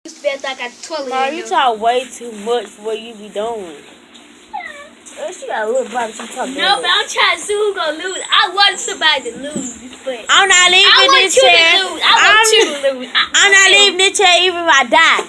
Spent like a toilet. Ma, you talk way too much for what you be doing. She got a little body. She talking. No, but I'm trying to see who's gonna lose. I want somebody to lose, but I'm not leaving I want this you chair. to lose. I want you to lose. I'm not leaving this chair even if I die.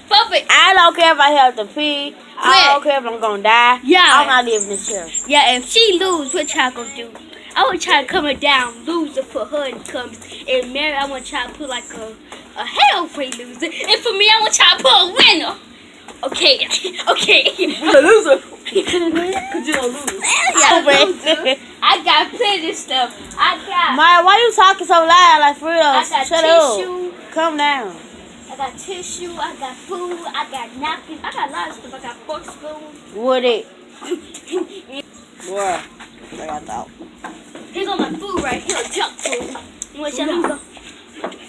Perfect. I don't care if I have to pee. I don't care if I'm gonna die. Yeah. I'm not leaving this chair. Yeah, if she lose, what y'all gonna do? I want to try to come her down, loser for her and come. And Mary, I want to try to put like a halfway loser. And for me, I want to try to put a winner. Okay, okay. A loser. Cause you don't lose. I got plenty of stuff. Maya, why you talking so loud? Like for real? I got Shut tissue. up. Calm down. I got tissue. I got food. I got napkins. I got a lot of stuff. I got fork spoons. What it? Boy, I got out. Here's all my food right here. Junk food. You want some?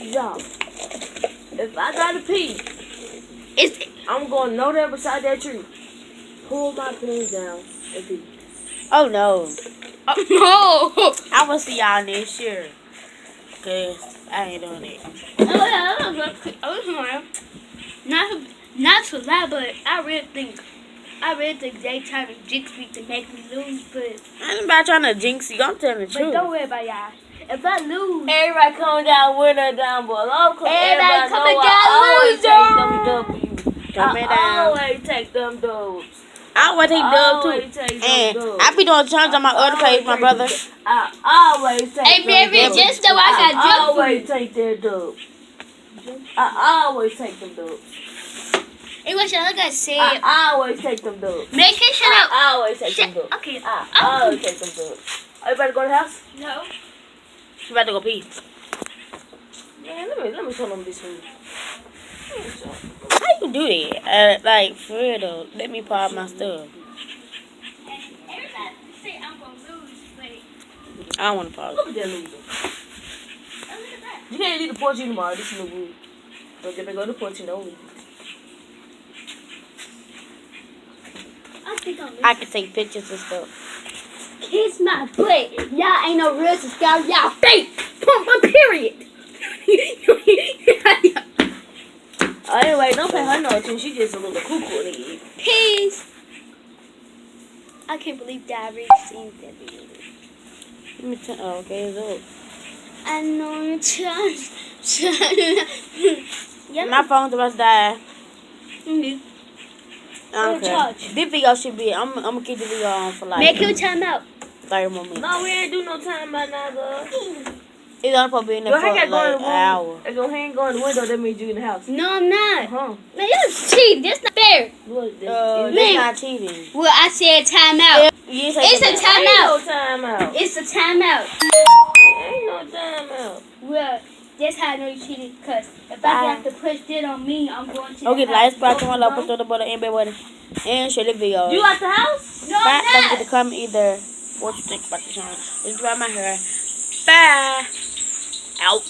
Yo, if I gotta pee, It's I'm going no there beside that tree. Pull my pants down and pee. Oh no. no. I will see y'all next year. Cause I ain't doing it. Not to lie, but I really think they trying to jinx me to make me lose, but I ain't about trying to jinx you. I'm telling the but truth. don't worry about y'all. If I lose, Everybody coming down winner down below. Everybody coming know down I always loser. take them W's. Coming I down. always take them dubs. I always take dubs Always too. take them And dubs. I be doing challenge on my other page, my brother. I always take Hey, them Mary, dubs. just so I got I junk always food. take their dubs. I always take them dubs. Hey, what y'all gotta say? I always take them dubs. Make it shut up. I always take Shut- them dubs. Okay. I always take them dubs. Everybody go to the house? No. She about to go pee. Man, let me show them this food. How you do that? Like, for real though. Let me pop my stuff. Everybody say I'm gonna lose, but I don't want to pause. Look at that loser. look at that. You can't leave the porch tomorrow. This is no good. Don't get to go to the porch and don't leave. I think I'm losing. I can take pictures and stuff. Kiss my butt. Y'all ain't no real subscribers. Y'all fake. Pump my period. Anyway, don't pay her no attention. She just a little cuckoo in the Peace. I can't believe that I really seen that video. Let me tell. Oh, okay, it's up. I know you're trying. Yeah, My phone's about to die. mm-hmm. I don't Don't care. charge. This video should be. I'm gonna keep the video on for like Make your time out. 30 more minutes. No, we ain't do no time by now, girl. It's only supposed to be in there Go for ahead, like go in an the room. hour. If your hand go in the window, that means you in the house. No, I'm not. Huh? Man, you're cheating. That's not fair. Look, That's Man. not cheating. Well, I said time out. You didn't say It's a something. time Ain't out. no time out. It's a time out. Ain't no time out. Well, that's how I know you cheated. Because if I have to push it on me, I'm going to. Okay, the lights house. back on. I'll put the butter in bed with it. And share the video. You at the house? No, Bye. I'm Don't not. forget to comment either what you think about the channel. Just about my hair. Bye. Out.